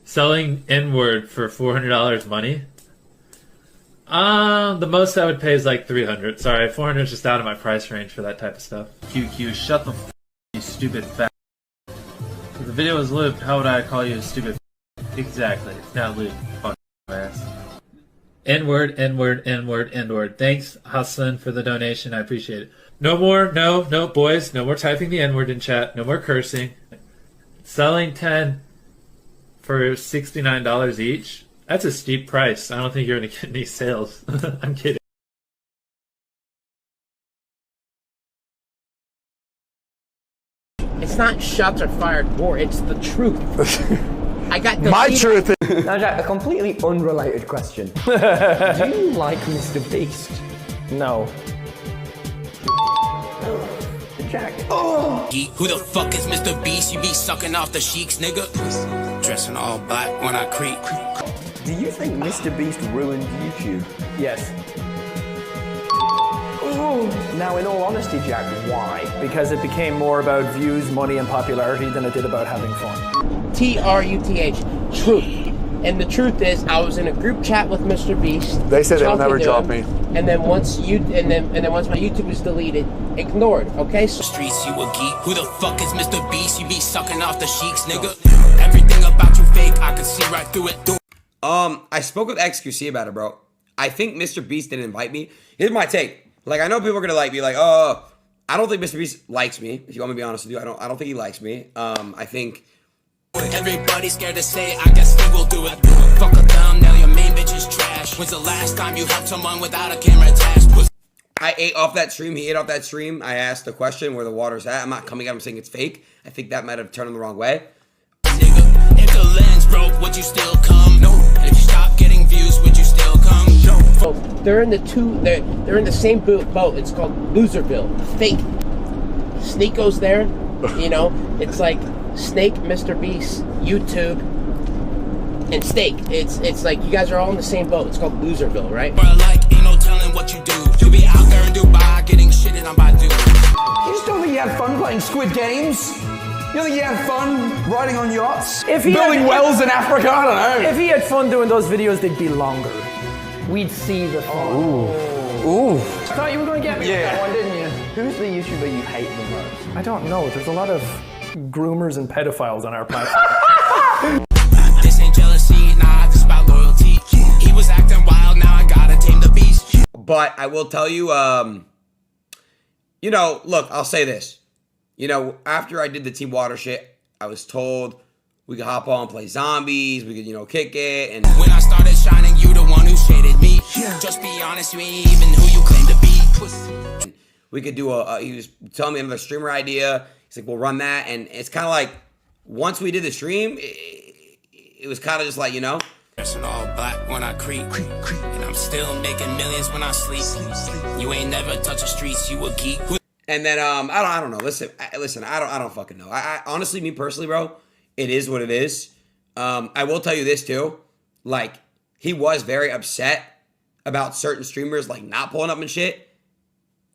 Selling N-word for $400 money? The most I would pay is like 300. Sorry, 400 is just out of my price range for that type of stuff. QQ, shut the f***, you stupid fat. If the video was looped, how would I call you a stupid f***? Exactly, it's not looped. Fuck ass. N-word, N-word, N-word, N-word. Thanks, Hassan, for the donation. I appreciate it. No more, no, boys. No more typing the N-word in chat. No more cursing. Selling 10 for $69 each. That's a steep price. I don't think you're going to get any sales. I'm kidding. It's not shots are fired war, it's the truth. I got my truth. Now, Jack, a completely unrelated question. Do you like MrBeast? No. Jack. Oh. Who the fuck is MrBeast? You be sucking off the sheiks, nigga. Dressing all black when I creep. Do you think MrBeast ruined YouTube? Yes. Ooh. Now, in all honesty, Jack, why? Because it became more about views, money, and popularity than it did about having fun. T-R-U-T-H, truth. And the truth is, I was in a group chat with MrBeast. They said they'll never drop me. And then once my YouTube was deleted, ignored. Okay. So streets, you a geek. Who the fuck is MrBeast? You be sucking off the sheiks, nigga. Everything about you fake. I can see right through it. I spoke with XQC about it, bro. I think MrBeast didn't invite me. Here's my take. Like, I know people are gonna be like, oh, I don't think MrBeast likes me. If you want me to be honest with you, I don't think he likes me. I think. Everybody's scared to say, I guess Steve will do it. Fuck a thumbnail, your main bitch is trash. When's the last time you helped someone without a camera attached? I ate off that stream, he ate off that stream. I asked the question where the water's at. I'm not coming at him saying it's fake. I think that might have turned him the wrong way. Nigga, if the lens broke, would you still come? No. And if you stop getting views, would you still come? No. So they're in the same boat. It's called Loserville. Fake. Sneak goes there, you know, it's like Snake, MrBeast, YouTube, and Steak. It's like you guys are all in the same boat. It's called Loserville, right? Like, ain't no telling what you do. You be out there in Dubai getting shitted on by dudes. You just don't think you had fun playing Squid Games? You don't think you had fun riding on yachts? Building wells in Africa? I don't know. If he had fun doing those videos, they'd be longer. We'd see the fun. Ooh. I thought you were going to get me with that one, didn't you? Who's the YouTuber you hate the most? I don't know. There's a lot of groomers and pedophiles on our platform. This ain't jealousy, nah, this about loyalty. He was acting wild, now I gotta tame the beast. But I will tell you, you know, look, I'll say this. You know, after I did the Team Water shit, I was told we could hop on and play zombies, we could, you know, kick it. And when I started shining, you the one who shaded me. Just be honest, you ain't even who you claim to be. We could do he was telling me another streamer idea. He's like, we'll run that. And it's kind of like, once we did the stream, it was kind of just like, you know. Dressing all black when I creep. And I'm still making millions when I sleep. You ain't never touch the streets, you a geek. And then, I don't know. Listen, I don't fucking know. I honestly, me personally, bro, it is what it is. I will tell you this too. Like, he was very upset about certain streamers, like, not pulling up and shit.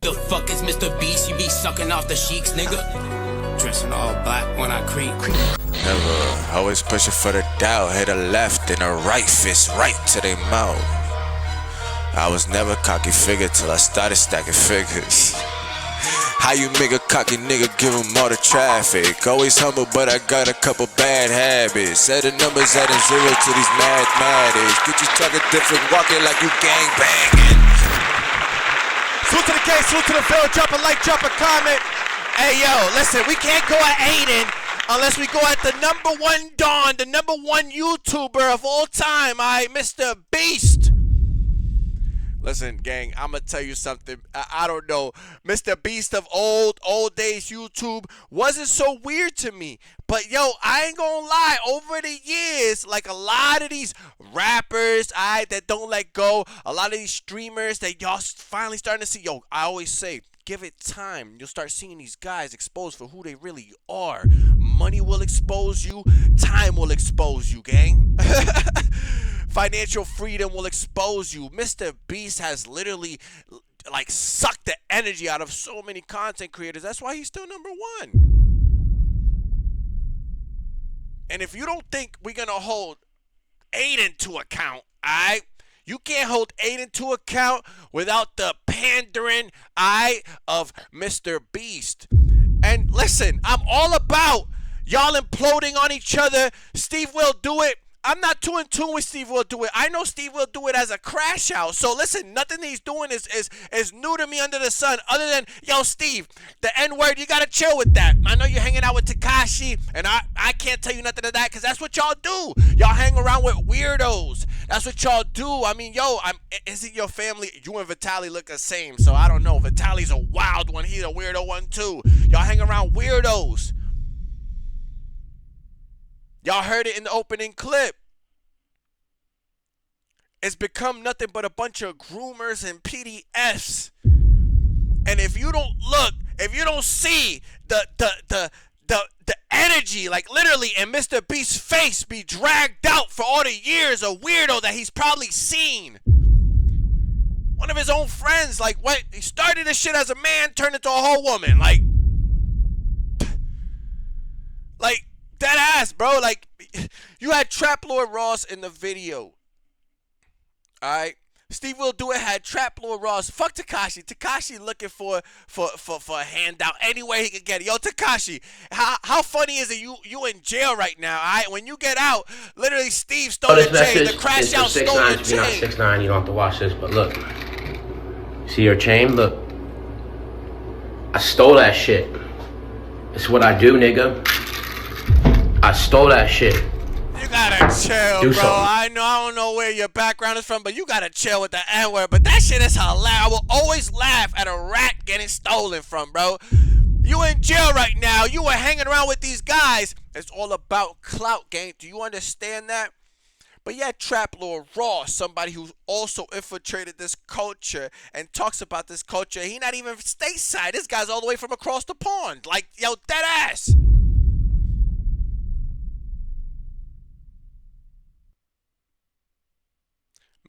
The fuck is MrBeast? You be sucking off the sheiks, nigga. Dressing all black when I creep. Never, always pushing for the doubt. Hit a left and a right fist right to their mouth. I was never cocky figure till I started stacking figures. How you make a cocky nigga give him all the traffic? Always humble, but I got a couple bad habits. Set the numbers adding zero to these mathematics. Get you talking different, walking like you gang banging. Salute to the K, salute to the Ville, drop a like, drop a comment. Hey yo, listen, we can't go at Aiden unless we go at the #1 Don, the #1 YouTuber of all time, MrBeast. Listen, gang, I'm gonna tell you something. I don't know. MrBeast of old days YouTube wasn't so weird to me. But yo, I ain't gonna lie. Over the years, like a lot of these rappers, that don't let go, a lot of these streamers that y'all finally starting to see. Yo, I always say, give it time. You'll start seeing these guys exposed for who they really are. Money will expose you. Time will expose you, gang. Financial freedom will expose you. MrBeast has literally like sucked the energy out of so many content creators. That's why he's still #1. And if you don't think we're going to hold Aiden to account, alright? You can't hold Aiden to account without the pandering eye of MrBeast. And listen, I'm all about y'all imploding on each other. SteveWillDoIt. I'm not too in tune with SteveWillDoIt. I know SteveWillDoIt as a crash out. So listen, nothing he's doing is new to me under the sun. Other than, yo, Steve, the N-word, you gotta chill with that. I know you're hanging out with Tekashi, and I can't tell you nothing of that, because that's what y'all do. Y'all hang around with weirdos. That's what y'all do. I mean, yo, isn't your family, you and Vitaly look the same, so I don't know. Vitaly's a wild one. He's a weirdo one, too. Y'all hang around weirdos. Y'all heard it in the opening clip. It's become nothing but a bunch of groomers and PDFs. And if you don't look, if you don't see the energy, like literally in MrBeast's face be dragged out for all the years of weirdo that he's probably seen. One of his own friends, like, what? He started this shit as a man, turned into a whole woman. Like, that ass, bro. Like, you had Trap Lord Ross in the video. Alright? SteveWillDoIt had Trap Lord Ross. Fuck Tekashi. Tekashi looking for a handout anywhere he could get it. Yo, Tekashi, how funny is it you in jail right now, alright? When you get out, literally Steve stole your chain. The crash out stole your chain. If you're not 6'9", you don't have to watch this, but look. See your chain? Look. I stole that shit. It's what I do, nigga. I stole that shit. You gotta chill, bro. I don't know where your background is from, but you gotta chill with the N-word. But that shit is hilarious. I will always laugh at a rat getting stolen from, bro. You in jail right now. You were hanging around with these guys. It's all about clout game. Do you understand that? But yeah, Trap Lord Ross, somebody who's also infiltrated this culture and talks about this culture. He not even stateside. This guy's all the way from across the pond. Like, yo, dead ass.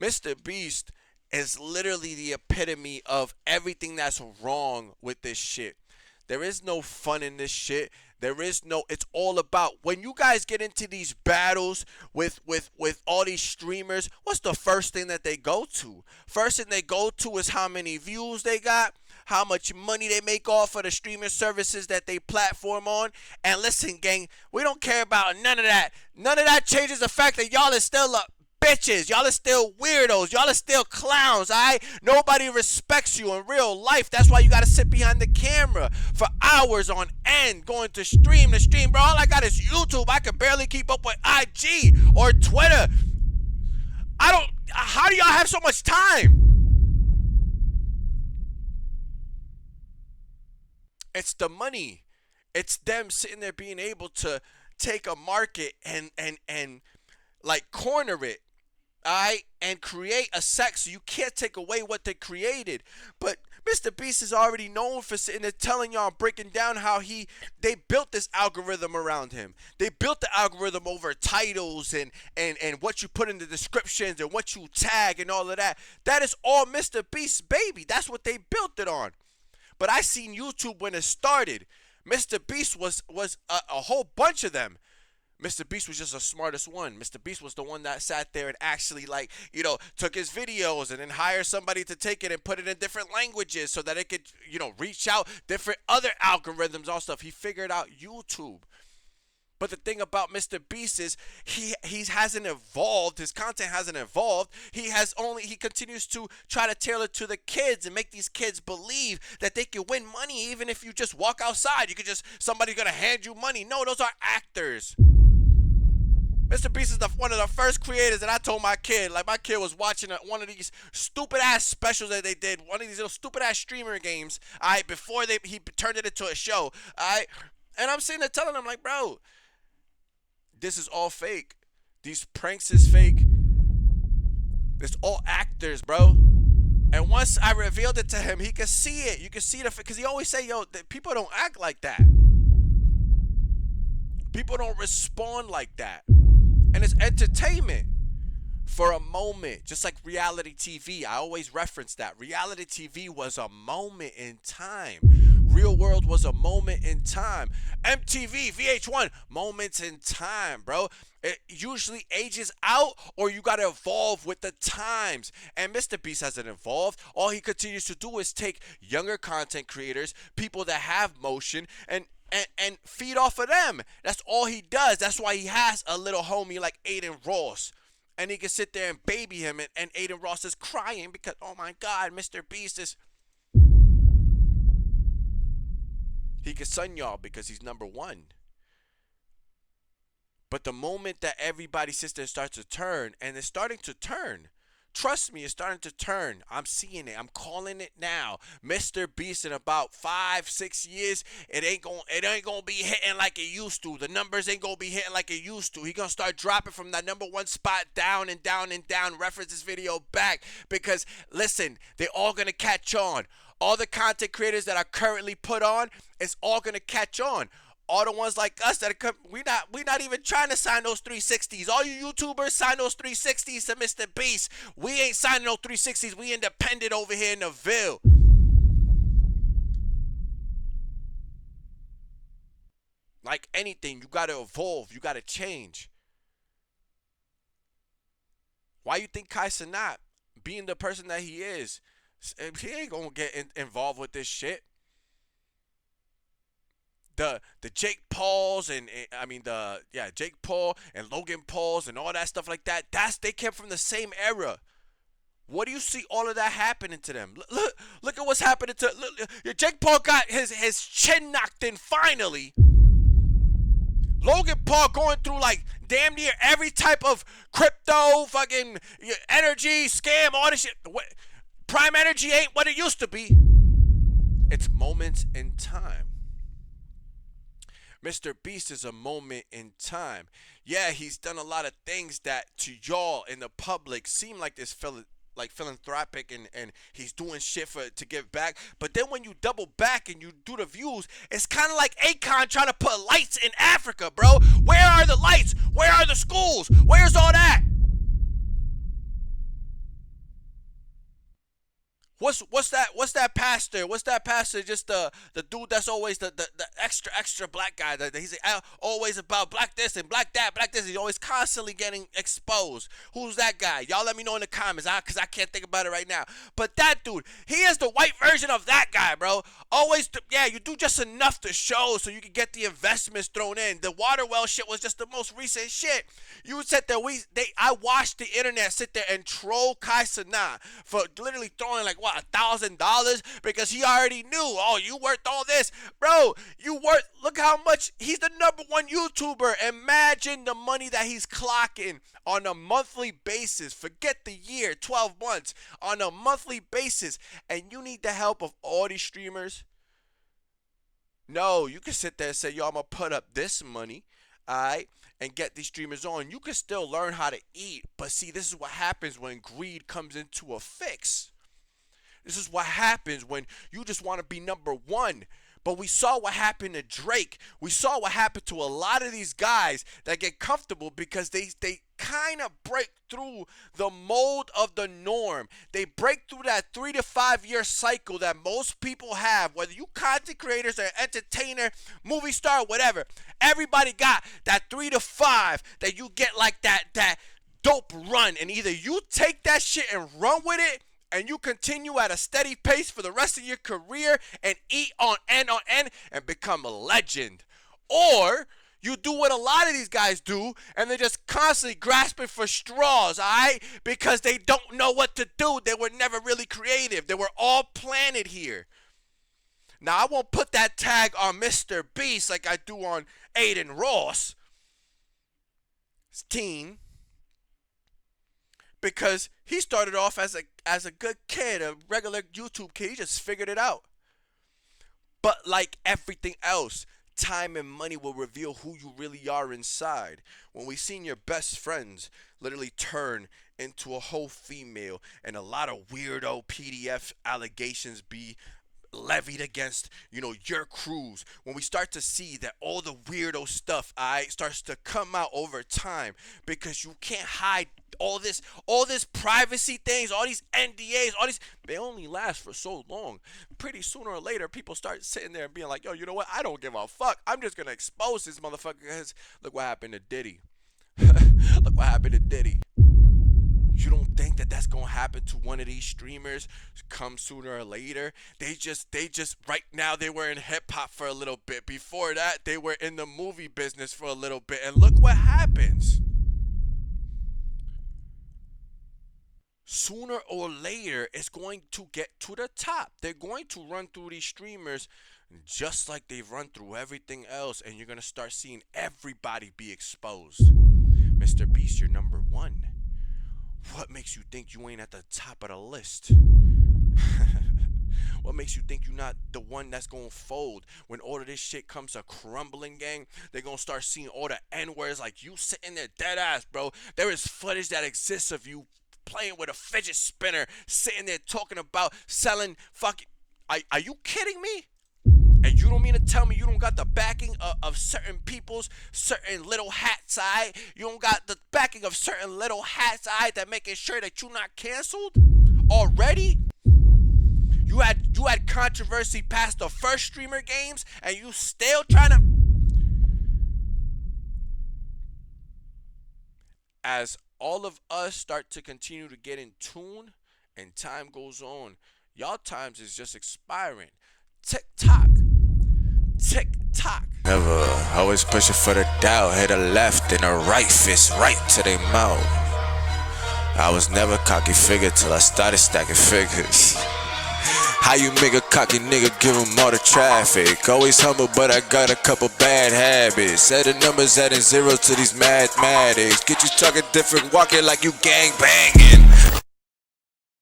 MrBeast is literally the epitome of everything that's wrong with this shit. There is no fun in this shit. There is no, it's all about, when you guys get into these battles with all these streamers, what's the first thing that they go to? First thing they go to is how many views they got, how much money they make off of the streaming services that they platform on. And listen, gang, we don't care about none of that. None of that changes the fact that y'all is still up. Bitches, y'all are still weirdos, y'all are still clowns, alright? Nobody respects you in real life. That's why you gotta sit behind the camera for hours on end, going to stream to stream, bro. All I got is YouTube. I can barely keep up with IG or Twitter. How do y'all have so much time? It's the money. It's them sitting there being able to take a market and like corner it. Alright, and create a sex, so you can't take away what they created. But MrBeast is already known for sitting there telling y'all, breaking down how they built this algorithm around him. They built the algorithm over titles and what you put in the descriptions and what you tag and all of that. That is all MrBeast's baby. That's what they built it on. But I seen YouTube when it started. MrBeast was a whole bunch of them. MrBeast was just the smartest one. MrBeast was the one that sat there and actually, like, you know, took his videos and then hired somebody to take it and put it in different languages so that it could, you know, reach out different other algorithms, all stuff. He figured out YouTube. But the thing about MrBeast is he hasn't evolved. His content hasn't evolved. He continues to try to tailor to the kids and make these kids believe that they can win money even if you just walk outside. Somebody's gonna hand you money. No, those are actors. MrBeast is one of the first creators that I told my kid. Like, my kid was watching one of these stupid ass specials that they did, one of these little stupid ass streamer games, alright, before he turned it into a show, alright. And I'm sitting there telling him, like, bro, this is all fake. These pranks is fake. It's all actors, bro. And once I revealed it to him, he could see it. You could see it, because he always say, yo, people don't act like that. People don't respond like that. And it's entertainment for a moment, just like reality TV. I always reference that. Reality TV was a moment in time Real World was a moment in time. MTV, VH1, moments in time, bro. It usually ages out, or you gotta evolve with the times. And MrBeast hasn't evolved. All he continues to do is take younger content creators, people that have motion, and feed off of them. That's all he does. That's why he has a little homie like Aiden Ross. And he can sit there and baby him, and Aiden Ross is crying because, oh my God, MrBeast is... He can sun y'all because he's number one. But the moment that everybody sits there and starts to turn, and it's starting to turn, trust me, it's starting to turn. I'm seeing it. I'm calling it now. MrBeast in about 5-6 years, it ain't gonna be hitting like it used to. The numbers ain't gonna be hitting like it used to. He gonna start dropping from that number one spot down and down and down. Reference this video back because listen, they're all gonna catch on. All the content creators that are currently put on, it's all gonna catch on. All the ones like us that are we not even trying to sign those 360s. All you YouTubers sign those 360s to MrBeast. We ain't signing no 360s. We independent over here in the Ville. Like anything, you gotta evolve. You gotta change. Why you think Kai Cenat, being the person that he is, he ain't gonna get involved with this shit? The Jake Pauls and Jake Paul and Logan Pauls and all that stuff like that, they came from the same era. What do you see all of that happening to them? Look at what's happening to Jake Paul got his chin knocked in finally. Logan Paul going through like damn near every type of crypto, fucking energy, scam, all this shit. Prime Energy ain't what it used to be. It's moments in time. MrBeast is a moment in time. Yeah, he's done a lot of things that to y'all in the public seem like this philanthropic and he's doing shit to give back. But then when you double back and you do the views, it's kind of like Akon trying to put lights in Africa, bro. Where are the lights? Where are the schools? Where's all that? What's that pastor? What's that pastor? Just the dude that's always the extra black guy. That he's always about black this and black that, black this. He's always constantly getting exposed. Who's that guy? Y'all let me know in the comments, because I can't think about it right now. But that dude, he is the white version of that guy, bro. Always, you do just enough to show so you can get the investments thrown in. The water well shit was just the most recent shit. You would sit there, I watched the internet sit there and troll Kai Cenat for literally throwing like what, $1,000 because he already knew, oh, you worth all this. Bro, look how much, he's the number one YouTuber. Imagine the money that he's clocking on a monthly basis. Forget the year, 12 months, on a monthly basis. And you need the help of all these streamers? No, you can sit there and say, yo, I'm going to put up this money, all right, and get these streamers on. You can still learn how to eat. But see, this is what happens when greed comes into a fix. This is what happens when you just want to be number one. But we saw what happened to Drake. We saw what happened to a lot of these guys that get comfortable because they kind of break through the mold of the norm. They break through that 3 to 5 year cycle that most people have. Whether you content creators or entertainer, movie star, whatever. Everybody got that 3 to 5 that you get like that dope run. And either you take that shit and run with it, and you continue at a steady pace for the rest of your career and eat on end and become a legend. Or you do what a lot of these guys do and they're just constantly grasping for straws, all right? Because they don't know what to do. They were never really creative. They were all planted here. Now, I won't put that tag on MrBeast like I do on Aiden Ross. It's teen. Because he started off as a good kid, a regular YouTube kid. He just figured it out. But like everything else, time and money will reveal who you really are inside. When we seen your best friends literally turn into a whole female and a lot of weirdo PDF allegations be levied against, you know, your crews, when we start to see that all the weirdo stuff, starts to come out over time, because you can't hide all this privacy things, all these NDAs, they only last for so long. Pretty sooner or later, people start sitting there and being like, yo, you know what? I don't give a fuck. I'm just gonna expose this motherfucker, because look what happened to Diddy. Look what happened to Diddy. You don't think that that's gonna happen to one of these streamers come sooner or later? They just right now, they were in hip hop for a little bit. Before that, they were in the movie business for a little bit, and look what happens. Sooner or later, it's going to get to the top. They're going to run through these streamers just like they've run through everything else, and you're gonna start seeing everybody be exposed. MrBeast, you're number one. What makes you think you ain't at the top of the list? What makes you think you're not the one that's gonna fold when all of this shit comes a crumbling, gang? They're gonna start seeing all the N-words, like you sitting there dead ass, bro. There is footage that exists of you playing with a fidget spinner, sitting there talking about selling fucking... Are you kidding me? And you don't mean to tell me you don't got the backing of certain people's certain little hats, eye? You don't got the backing of certain little hats, eye, that making sure that you're not canceled already? You had controversy past the first streamer games, and you still trying to... As all of us start to continue to get in tune and time goes on, y'all times is just expiring. Tick-tock. Tick-tock. Never, always pushing for the doubt. Hit a left and a right fist right to their mouth. I was never cocky figure till I started stacking figures. How you make a cocky nigga give him all the traffic? Always humble, but I got a couple bad habits. Adding numbers, adding zeros to these mathematics. Get you talking different, walking like you gang banging.